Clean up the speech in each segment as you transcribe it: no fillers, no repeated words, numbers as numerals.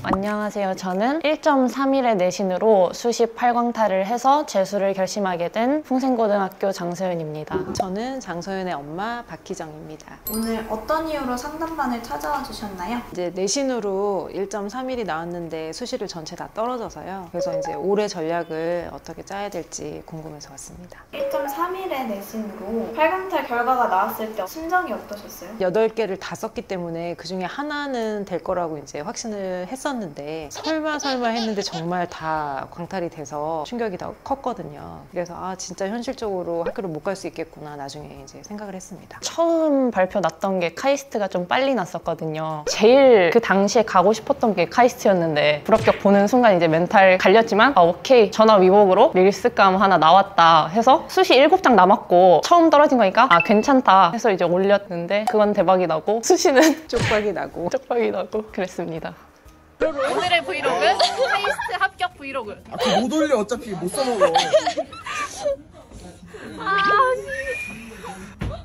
안녕하세요. 저는 1.31의 내신으로 수시 8광탈을 해서 재수를 결심하게 된 풍생고등학교 장서윤입니다. 저는 장서윤의 엄마 박희정입니다. 오늘 어떤 이유로 상담반을 찾아와 주셨나요? 이제 내신으로 1.31이 나왔는데 수시를 전체 다 떨어져서요. 그래서 이제 올해 전략을 어떻게 짜야 될지 궁금해서 왔습니다. 1.31의 내신으로 8강탈 결과가 나왔을 때 심정이 어떠셨어요? 8개를 다 썼기 때문에 그 중에 하나는 될 거라고 이제 확신을 했었는데 설마 했는데 정말 다 광탈이 돼서 충격이 더 컸거든요. 그래서 진짜 현실적으로 학교를 못 갈 수 있겠구나 나중에 이제 생각을 했습니다. 처음 발표 났던 게 카이스트가 좀 빨리 났었거든요. 제일 그 당시에 가고 싶었던 게 카이스트였는데 불합격 보는 순간 이제 멘탈 갈렸지만 오케이 전화위복으로 릴스감 하나 나왔다 해서 수시 7장 남았고 처음 떨어진 거니까 괜찮다 해서 이제 올렸는데 그건 대박이 나고 수시는 쪽박이 나고 그랬습니다. 오늘의 브이로그 카이스트 합격 브이로그. 못 올려 어차피 못 써먹어.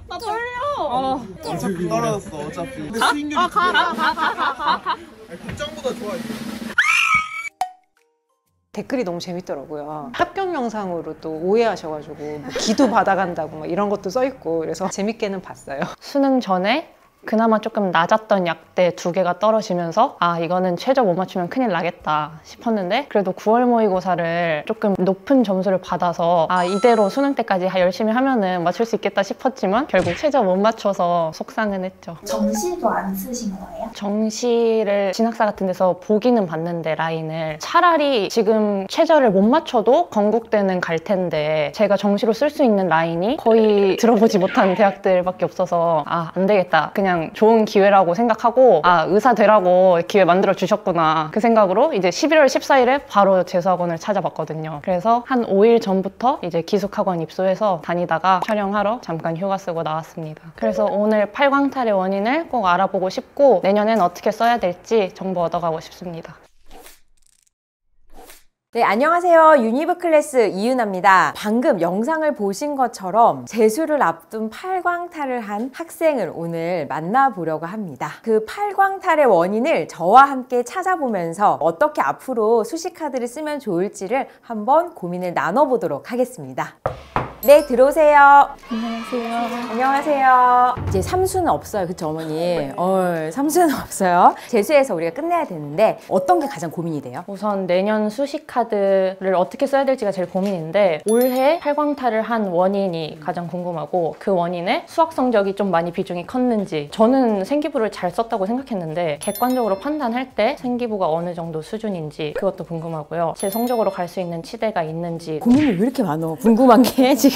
나 떨려. 어차피 떨어졌어 어차피. 근데 수익률이 가. 국장보다 좋아 이거. 댓글이 너무 재밌더라고요. 합격 영상으로 또 오해하셔가지고 뭐 기도 받아간다고 막 이런 것도 써있고 그래서 재밌게는 봤어요. 수능 전에 그나마 조금 낮았던 약대 2개가 떨어지면서 이거는 최저 못 맞추면 큰일 나겠다 싶었는데 그래도 9월 모의고사를 조금 높은 점수를 받아서 이대로 수능 때까지 열심히 하면은 맞출 수 있겠다 싶었지만 결국 최저 못 맞춰서 속상은 했죠. 정시도 안 쓰신 거예요? 정시를 진학사 같은 데서 보기는 봤는데 라인을 차라리 지금 최저를 못 맞춰도 건국대는 갈 텐데 제가 정시로 쓸 수 있는 라인이 거의 들어보지 못한 대학들밖에 없어서 안 되겠다. 그냥 좋은 기회라고 생각하고 의사 되라고 기회 만들어 주셨구나 그 생각으로 이제 11월 14일에 바로 재수학원을 찾아봤거든요. 그래서 한 5일 전부터 이제 기숙학원 입소해서 다니다가 촬영하러 잠깐 휴가 쓰고 나왔습니다. 그래서 오늘 8광탈의 원인을 꼭 알아보고 싶고 내년엔 어떻게 써야 될지 정보 얻어가고 싶습니다. 네, 안녕하세요. 유니브 클래스 이윤아입니다. 방금 영상을 보신 것처럼 재수를 앞둔 8광탈을 한 학생을 오늘 만나보려고 합니다. 그 8광탈의 원인을 저와 함께 찾아보면서 어떻게 앞으로 수시카드를 쓰면 좋을지를 한번 고민을 나눠보도록 하겠습니다. 네, 들어오세요. 안녕하세요. 이제 삼수는 없어요. 그쵸, 어머니? 삼수는 없어요. 재수해서 우리가 끝내야 되는데 어떤 게 가장 고민이 돼요? 우선 내년 수시카드를 어떻게 써야 될지가 제일 고민인데 올해 8광탈을 한 원인이 가장 궁금하고 그 원인에 수학 성적이 좀 많이 비중이 컸는지 저는 생기부를 잘 썼다고 생각했는데 객관적으로 판단할 때 생기부가 어느 정도 수준인지 그것도 궁금하고요. 제 성적으로 갈 수 있는 치대가 있는지 고민이 왜 이렇게 많어? 궁금한 게 지금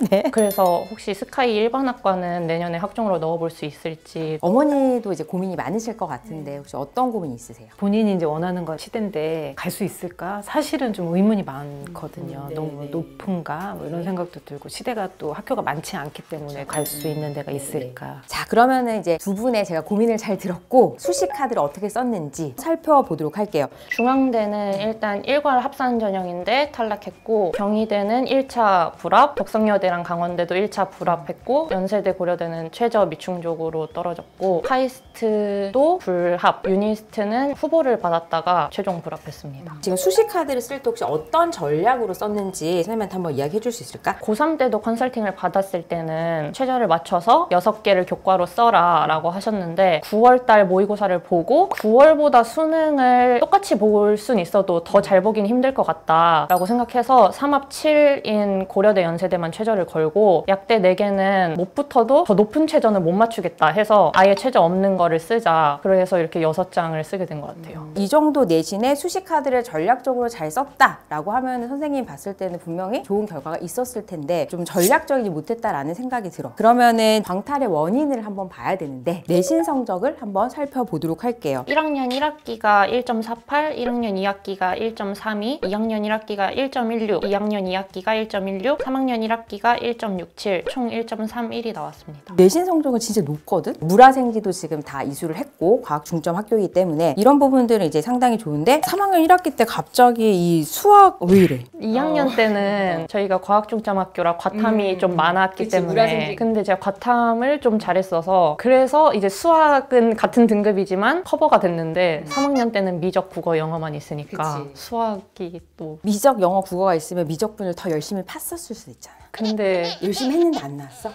네. 그래서 혹시 스카이 일반학과는 내년에 학종으로 넣어볼 수 있을지 어머니도 이제 고민이 많으실 것 같은데 혹시 어떤 고민 있으세요? 본인이 이제 원하는 건 치대인데 갈 수 있을까? 사실은 좀 의문이 많거든요. 너무 높은가? 뭐 이런 생각도 들고 치대가 또 학교가 많지 않기 때문에 갈 수 있는 데가 있을까? 자, 그러면은 이제 두 분의 제가 고민을 잘 들었고 수시카드를 어떻게 썼는지 살펴보도록 할게요. 중앙대는 일단 일괄 합산 전형인데 탈락했고 경희대는 1차 불합, 덕성여대랑 강원대도 1차 불합했고 연세대 고려대는 최저 미충족으로 떨어졌고 카이스트도 불합, 유니스트는 후보를 받았다가 최종 불합했습니다. 지금 수시카드를 쓸 때 혹시 어떤 전략으로 썼는지 선생님한테 한번 이야기해 줄 수 있을까? 고3 때도 컨설팅을 받았을 때는 최저를 맞춰서 6개를 교과로 써라 라고 하셨는데 9월달 모의고사를 보고 9월보다 수능을 똑같이 볼 순 있어도 더 잘 보긴 힘들 것 같다 라고 생각해서 3합 7인 고려대 연세대만 최저를 걸고 약대 4개는 못 붙어도 더 높은 최저는 못 맞추겠다 해서 아예 최저 없는 거를 쓰자. 그래서 이렇게 6장을 쓰게 된 것 같아요. 이 정도 내신에 수시카드를 전략적으로 잘 썼다라고 하면 선생님이 봤을 때는 분명히 좋은 결과가 있었을 텐데 좀 전략적이지 못했다라는 생각이 들어. 그러면은 광탈의 원인을 한번 봐야 되는데 내신 성적을 한번 살펴보도록 할게요. 1학년 1학기가 1.48, 1학년 2학기가 1.32, 2학년 1학기가 1.16, 2학년 2학기가 1.16, 3학년 2학년 1학기가 1.67, 총 1.31이 나왔습니다. 내신 성적은 진짜 높거든? 물화생지도 지금 다 이수를 했고 과학 중점 학교이기 때문에 이런 부분들은 이제 상당히 좋은데 3학년 1학기 때 갑자기 이 수학 왜 이래? 2학년 때는 저희가 과학중점학교라 과탐이 좀 많았기 그치, 때문에 물화생지. 근데 제가 과탐을 좀 잘했어서 그래서 이제 수학은 같은 등급이지만 커버가 됐는데 3학년 때는 미적, 국어, 영어만 있으니까 그치. 수학이 또 미적, 영어, 국어가 있으면 미적분을 더 열심히 팠었을 수도 있잖아. 근데 열심히 했는데 안 나왔어?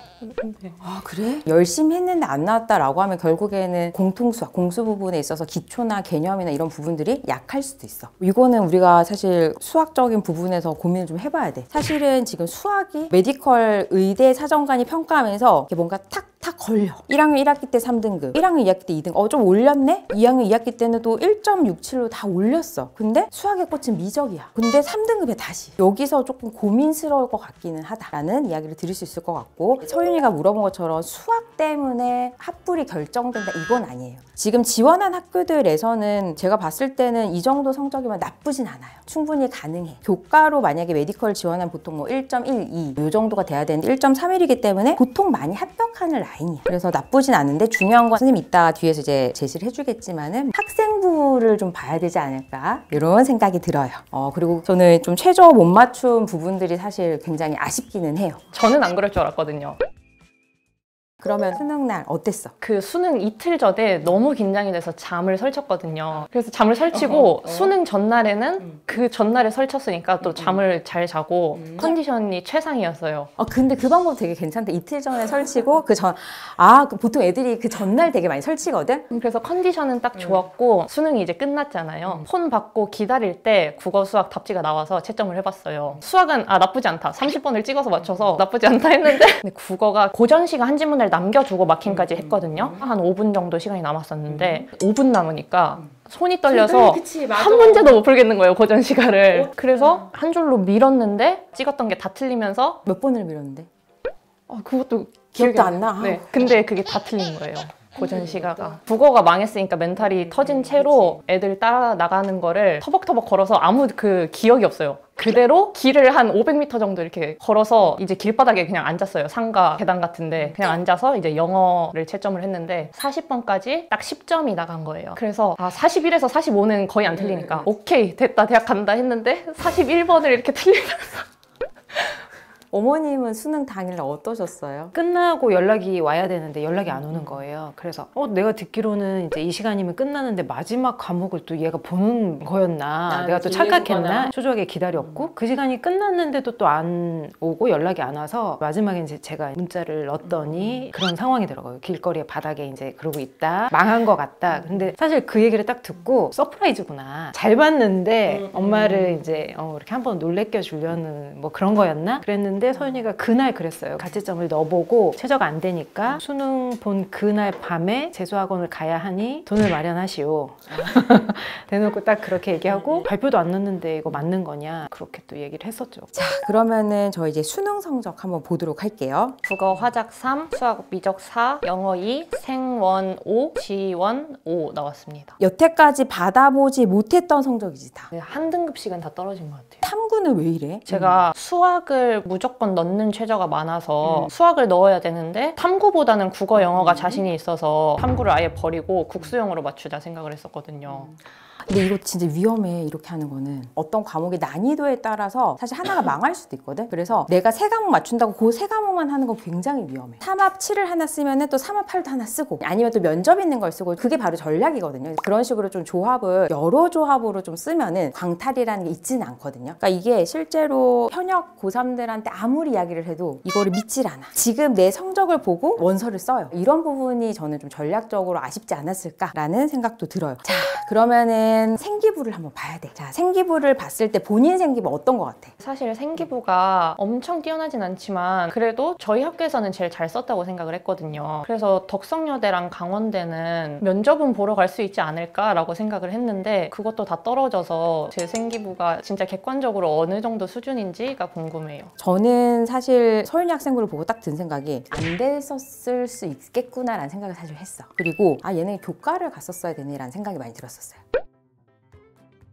아 그래? 열심히 했는데 안 나왔다라고 하면 결국에는 공통수학, 공수 부분에 있어서 기초나 개념이나 이런 부분들이 약할 수도 있어. 이거는 우리가 사실 수학적인 부분에서 고민을 좀 해봐야 돼. 사실은 지금 수학이 메디컬 의대 사정관이 평가하면서 이게 뭔가 탁탁 걸려. 1학년 1학기 때 3등급, 1학년 2학기 때 2등급. 좀 올렸네? 2학년 2학기 때는 또 1.67로 다 올렸어. 근데 수학의 꽃은 미적이야. 근데 3등급에 다시. 여기서 조금 고민스러울 것 같기는 하다라는 이야기를 드릴 수 있을 것 같고, 서윤이가 물어본 것처럼 수학 때문에 합불이 결정된다 이건 아니에요. 지금 지원한 학교들에서는 제가 봤을 때는 이 정도 성적이면 나쁘진 않아요. 충분히 가능해. 교과로 만약에 메디컬 지원하면 보통 뭐 1.12 이 정도가 돼야 되는데 1.31이기 때문에 보통 많이 합격하는 라인이야. 그래서 나쁘진 않은데 중요한 건 선생님 이따 뒤에서 이제 제시를 해주겠지만은 학생부를 좀 봐야 되지 않을까 이런 생각이 들어요. 그리고 저는 좀 최저 못 맞춘 부분들이 사실 굉장히 아쉽기는 해요. 저는 안 그럴 줄 알았거든요. 그러면 수능날 어땠어? 그 수능 이틀 전에 너무 긴장이 돼서 잠을 설쳤거든요. 그래서 잠을 설치고 수능 전날에는 그 전날에 설쳤으니까 또 잠을 잘 자고 컨디션이 최상이었어요. 근데 그 방법 되게 괜찮다. 이틀 전에 설치고 보통 애들이 그 전날 되게 많이 설치거든? 그래서 컨디션은 딱 좋았고 수능이 이제 끝났잖아요. 폰 받고 기다릴 때 국어 수학 답지가 나와서 채점을 해봤어요. 수학은 나쁘지 않다. 30번을 찍어서 맞춰서 나쁘지 않다 했는데 근데 국어가 고전시가 한 지문을 남겨주고 마킹까지 했거든요. 한 5분 정도 시간이 남았었는데 5분 남으니까 손이 떨려서 한 문제도 못 풀겠는 거예요, 고전 시간을. 그래서 한 줄로 밀었는데 찍었던 게 다 틀리면서 몇 번을 밀었는데? 그것도 기억도 안 나? 네, 근데 그게 다 틀린 거예요. 고전 시가가. 국어가 망했으니까 멘탈이 터진 채로 애들 따라 나가는 거를 터벅터벅 걸어서 아무 그 기억이 없어요. 그대로 길을 한 500m 정도 이렇게 걸어서 이제 길바닥에 그냥 앉았어요. 상가 계단 같은데 그냥 앉아서 이제 영어를 채점을 했는데 40번까지 딱 10점이 나간 거예요. 그래서 41에서 45는 거의 안 틀리니까 오케이 됐다 대학 간다 했는데 41번을 이렇게 틀리면서 어머님은 수능 당일 어떠셨어요? 끝나고 연락이 와야 되는데 연락이 안 오는 거예요. 그래서 내가 듣기로는 이제 이 시간이면 끝나는데 마지막 과목을 또 얘가 보는 거였나, 내가 또 착각했나, 초조하게 기다렸고 그 시간이 끝났는데도 또 안 오고 연락이 안 와서 마지막에 이제 제가 문자를 넣었더니 그런 상황이 더라고요. 길거리에 바닥에 이제 그러고 있다, 망한 것 같다. 근데 사실 그 얘기를 딱 듣고 서프라이즈구나, 잘 봤는데 엄마를 이제 이렇게 한번 놀래켜 주려는 뭐 그런 거였나 그랬는데, 서윤이가 그날 그랬어요. 가채점을 넣어보고 최저가 안 되니까 수능 본 그날 밤에 재수학원을 가야 하니 돈을 마련하시오. 대놓고 딱 그렇게 얘기하고, 발표도 안 넣었는데 이거 맞는 거냐 그렇게 또 얘기를 했었죠. 자, 그러면은 저 이제 수능 성적 한번 보도록 할게요. 국어 화작 3, 수학 미적 4, 영어 2, 생원 5, 지원 5 나왔습니다. 여태까지 받아보지 못했던 성적이지 다. 한 등급씩은 다 떨어진 것 같아요. 탐구는 왜 이래? 제가 수학을 무조건 넣는 최저가 많아서 수학을 넣어야 되는데 탐구보다는 국어, 영어가 자신이 있어서 탐구를 아예 버리고 국수형으로 맞추자 생각을 했었거든요. 근데 이거 진짜 위험해. 이렇게 하는 거는 어떤 과목의 난이도에 따라서 사실 하나가 망할 수도 있거든. 그래서 내가 세 과목 맞춘다고 그 세 과목만 하는 건 굉장히 위험해. 3합 7을 하나 쓰면은 또 3합 8도 하나 쓰고, 아니면 또 면접 있는 걸 쓰고, 그게 바로 전략이거든요. 그런 식으로 좀 조합을 여러 조합으로 좀 쓰면은 광탈이라는 게 있지는 않거든요. 그러니까 이게 실제로 현역 고3들한테 아무리 이야기를 해도 이거를 믿질 않아. 지금 내 성적을 보고 원서를 써요. 이런 부분이 저는 좀 전략적으로 아쉽지 않았을까라는 생각도 들어요. 자, 그러면은 생기부를 한번 봐야 돼. 자, 생기부를 봤을 때 본인 생기부 어떤 것 같아? 사실 생기부가 엄청 뛰어나진 않지만 그래도 저희 학교에서는 제일 잘 썼다고 생각을 했거든요. 그래서 덕성여대랑 강원대는 면접은 보러 갈 수 있지 않을까라고 생각을 했는데 그것도 다 떨어져서 제 생기부가 진짜 객관적으로 어느 정도 수준인지가 궁금해요. 저는 사실 서윤이 학생부를 보고 딱 든 생각이 안 됐었을 수 있겠구나라는 생각을 사실 했어. 그리고 얘는 교과를 갔었어야 되네라는 생각이 많이 들었었어요.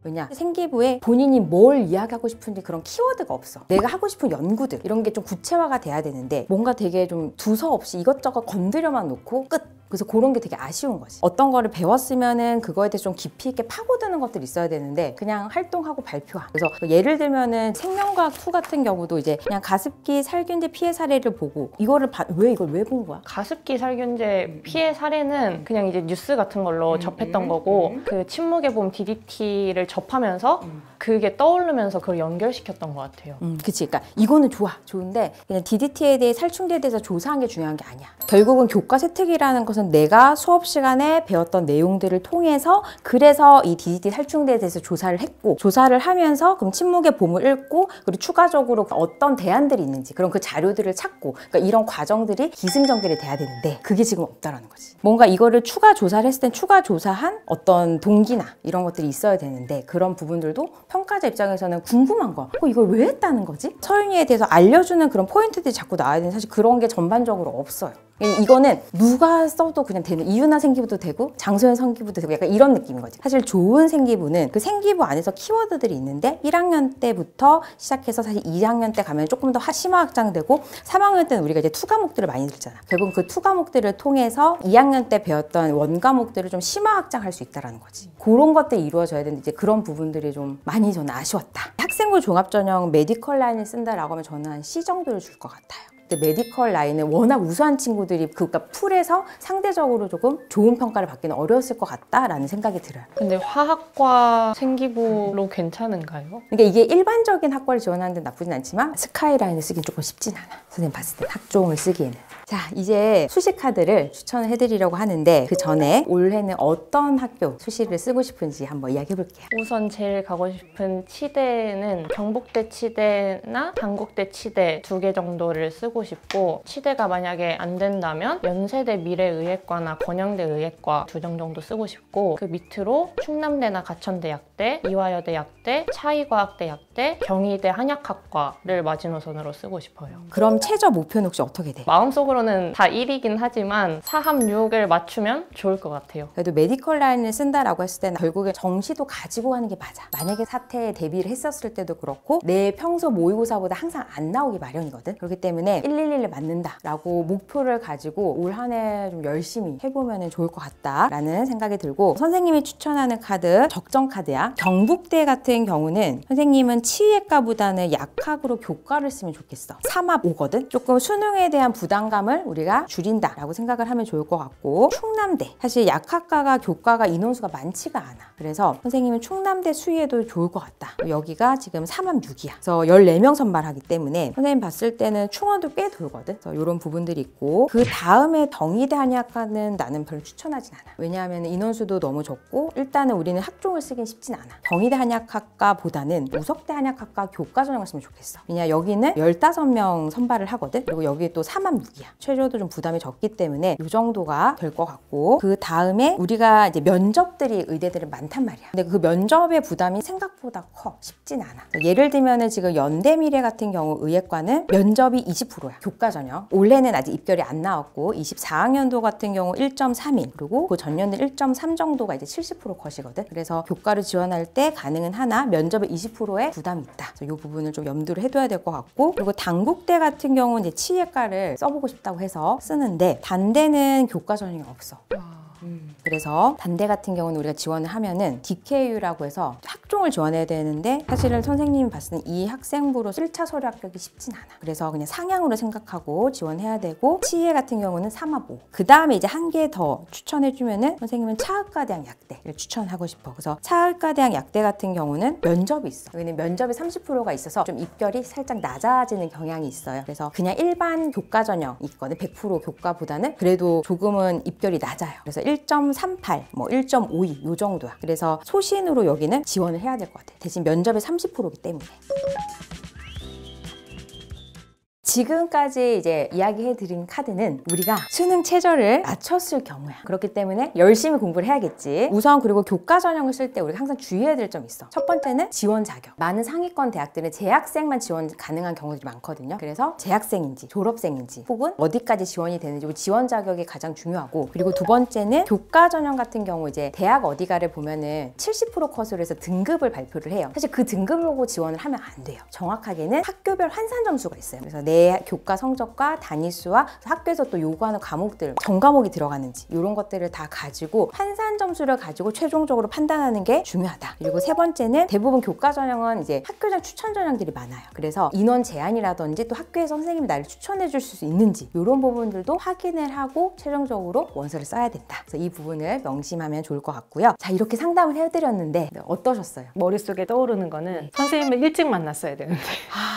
왜냐? 생기부에 본인이 뭘 이야기하고 싶은지 그런 키워드가 없어. 내가 하고 싶은 연구들 이런 게 좀 구체화가 돼야 되는데 뭔가 되게 좀 두서없이 이것저것 건드려만 놓고 끝! 그래서 그런 게 되게 아쉬운 거지. 어떤 거를 배웠으면은 그거에 대해서 좀 깊이 있게 파고드는 것들이 있어야 되는데 그냥 활동하고 발표함. 그래서 예를 들면은 생명과학 2 같은 경우도 이제 그냥 가습기 살균제 피해 사례를 보고 이걸 왜 본 거야? 가습기 살균제 피해 사례는 그냥 이제 뉴스 같은 걸로 접했던 거고 그 침묵의 봄 DDT를 접하면서 그게 떠오르면서 그걸 연결시켰던 것 같아요. 그치. 그러니까 이거는 좋은데 그냥 DDT에 대해 살충제에 대해서 조사한 게 중요한 게 아니야. 결국은 교과 세특이라는 것은 내가 수업 시간에 배웠던 내용들을 통해서 그래서 이 DDT 살충제에 대해서 조사를 했고 조사를 하면서 그럼 침묵의 봄을 읽고 그리고 추가적으로 어떤 대안들이 있는지 그런 그 자료들을 찾고 그러니까 이런 과정들이 기승전결이 돼야 되는데 그게 지금 없다라는 거지. 뭔가 이거를 추가 조사를 했을 땐 추가 조사한 어떤 동기나 이런 것들이 있어야 되는데 그런 부분들도 평가자 입장에서는 궁금한 거야. 이걸 왜 했다는 거지? 서윤이에 대해서 알려주는 그런 포인트들이 자꾸 나와야 되는데 사실 그런 게 전반적으로 없어요. 이거는 누가 써도 그냥 되는 이윤아 생기부도 되고 장소연 생기부도 되고 약간 이런 느낌인 거지. 사실 좋은 생기부는 그 생기부 안에서 키워드들이 있는데 1학년 때부터 시작해서 사실 2학년 때 가면 조금 더 심화 확장되고 3학년 때는 우리가 이제 투 과목들을 많이 들잖아. 결국 그 투 과목들을 통해서 2학년 때 배웠던 원 과목들을 좀 심화 확장할 수 있다는 거지. 그런 것들이 이루어져야 되는데 이제 그런 부분들이 좀 많이 저는 아쉬웠다. 학생부 종합전형 메디컬 라인을 쓴다라고 하면 저는 한 C 정도를 줄 것 같아요. 메디컬 라인은 워낙 우수한 친구들이 그러니까 풀에서 상대적으로 조금 좋은 평가를 받기는 어려웠을 것 같다라는 생각이 들어요. 근데 화학과 생기부로 괜찮은가요? 그러니까 이게 일반적인 학과를 지원하는 데 나쁘진 않지만 스카이라인을 쓰긴 조금 쉽진 않아. 선생님 봤을 때 학종을 쓰기에는. 자, 이제 수시 카드를 추천을 해드리려고 하는데 그 전에 올해는 어떤 학교 수시를 쓰고 싶은지 한번 이야기해볼게요. 우선 제일 가고 싶은 치대는 경북대 치대나 단국대 치대 2개 정도를 쓰고 싶고 치대가 만약에 안 된다면 연세대 미래의학과나 건영대 의학과 2정 정도 쓰고 싶고 그 밑으로 충남대나 가천대약대, 이화여대약대, 차이과학대약대, 경희대 한약학과를 마지노선으로 쓰고 싶어요. 그럼 최저 목표는 혹시 어떻게 돼? 마음속으로는 다 1이긴 하지만 4, 함, 6을 맞추면 좋을 것 같아요. 그래도 메디컬 라인을 쓴다라고 했을 때는 결국에 정시도 가지고 가는 게 맞아. 만약에 사태에 대비를 했었을 때도 그렇고 내 평소 모의고사보다 항상 안 나오기 마련이거든. 그렇기 때문에 111을 맞는다라고 목표를 가지고 올 한 해 좀 열심히 해보면 좋을 것 같다라는 생각이 들고 선생님이 추천하는 카드 적정 카드야. 경북대 같은 경우는 선생님은 치의학과보다는 약학으로 교과를 쓰면 좋겠어. 3합 5거든. 조금 수능에 대한 부담감을 우리가 줄인다라고 생각을 하면 좋을 것 같고 충남대 사실 약학과가 교과가 인원수가 많지가 않아. 그래서 선생님은 충남대 수의에도 좋을 것 같다. 여기가 지금 3합 6이야. 그래서 14명 선발하기 때문에 선생님 봤을 때는 충원도 꽤 돌거든. 그래서 이런 부분들이 있고 그 다음에 경희대 한의학과는 나는 별로 추천하진 않아. 왜냐하면 인원수도 너무 적고 일단은 우리는 학종을 쓰긴 쉽진 않아. 경희대 한의학과보다는 우석대 한의학과 교과 전형을 쓰면 좋겠어. 왜냐 여기는 15명 선발을 하거든. 그리고 여기 또 3합 6이야. 최저도 좀 부담이 적기 때문에 이 정도가 될 것 같고 그 다음에 우리가 이제 면접들이 의대들은 많단 말이야. 근데 그 면접의 부담이 생각보다 커. 쉽진 않아. 예를 들면은 지금 연대미래 같은 경우 의예과는 면접이 20%야. 교과 전형. 올해는 아직 입결이 안 나왔고 24학년도 같은 경우 1.31 그리고 그 전년도 1.3 정도가 이제 70% 컷이거든. 그래서 교과를 지원할 때 가능은 하나 면접의 20%의 부담이 있다. 그래서 이 부분을 좀 염두를 해둬야 될 것 같고 그리고 단국대 같은 경우는 이제 치의과를 써보고 싶다고 해서 쓰는데 단대는 교과 전형이 없어. 그래서 단대 같은 경우는 우리가 지원을 하면은 DKU라고 해서 학종을 지원해야 되는데 사실은 선생님이 봤을 때 이 학생부로 1차 서류 합격이 쉽진 않아. 그래서 그냥 상향으로 생각하고 지원해야 되고 치의 같은 경우는 3합 5. 그 다음에 이제 한 개 더 추천해주면은 선생님은 차의과대학 약대를 추천하고 싶어. 그래서 차의과대학 약대 같은 경우는 면접이 있어. 여기는 면접이 30%가 있어서 좀 입결이 살짝 낮아지는 경향이 있어요. 그래서 그냥 일반 교과 전형 있거든. 100% 교과보다는 그래도 조금은 입결이 낮아요. 그래서 1.38, 뭐 1.52 요 정도야. 그래서 소신으로 여기는 지원을 해야 될 것 같아. 대신 면접이 30%이기 때문에. 지금까지 이제 이야기해드린 카드는 우리가 수능 최저를 낮췄을 경우야. 그렇기 때문에 열심히 공부를 해야겠지. 우선 그리고 교과 전형을 쓸 때 우리가 항상 주의해야 될 점이 있어. 첫 번째는 지원 자격. 많은 상위권 대학들은 재학생만 지원 가능한 경우들이 많거든요. 그래서 재학생인지 졸업생인지 혹은 어디까지 지원이 되는지 지원 자격이 가장 중요하고, 그리고 두 번째는 교과 전형 같은 경우 이제 대학 어디가를 보면은 70% 컷으로 해서 등급을 발표를 해요. 사실 그 등급을 보고 지원을 하면 안 돼요. 정확하게는 학교별 환산 점수가 있어요. 그래서 내 교과 성적과 단위수와 학교에서 또 요구하는 과목들, 전과목이 들어가는지 이런 것들을 다 가지고 환산 점수를 가지고 최종적으로 판단하는 게 중요하다. 그리고 세 번째는 대부분 교과 전형은 이제 학교장 추천 전형들이 많아요. 그래서 인원 제한이라든지 또 학교에서 선생님이 나를 추천해 줄 수 있는지 이런 부분들도 확인을 하고 최종적으로 원서를 써야 된다. 그래서 이 부분을 명심하면 좋을 것 같고요. 자, 이렇게 상담을 해드렸는데 어떠셨어요? 머릿속에 떠오르는 거는 선생님을 일찍 만났어야 되는데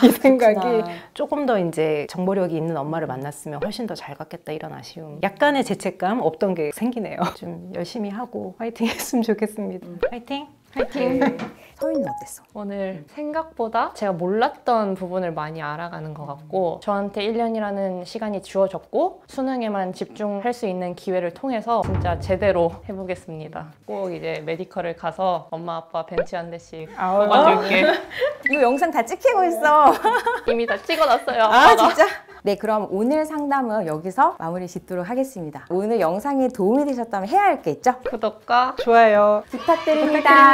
이 생각이 조금 더 이제 정보력이 있는 엄마를 만났으면 훨씬 더 잘 갔겠다, 이런 아쉬움. 약간의 죄책감 없던 게 생기네요. 좀 열심히 하고 화이팅 했으면 좋겠습니다. 화이팅! 파이팅! 서윤이는 어땠어? 오늘 생각보다 제가 몰랐던 부분을 많이 알아가는 것 같고, 저한테 1년이라는 시간이 주어졌고 수능에만 집중할 수 있는 기회를 통해서 진짜 제대로 해보겠습니다. 꼭 이제 메디컬을 가서 엄마 아빠 벤치 한 대씩 뽑아줄게. 이거 영상 다 찍히고 있어. 이미 다 찍어놨어요. 아, 아빠가. 진짜? 네, 그럼 오늘 상담은 여기서 마무리 짓도록 하겠습니다. 오늘 영상이 도움이 되셨다면 해야 할 게 있죠? 구독과 좋아요. 부탁드립니다.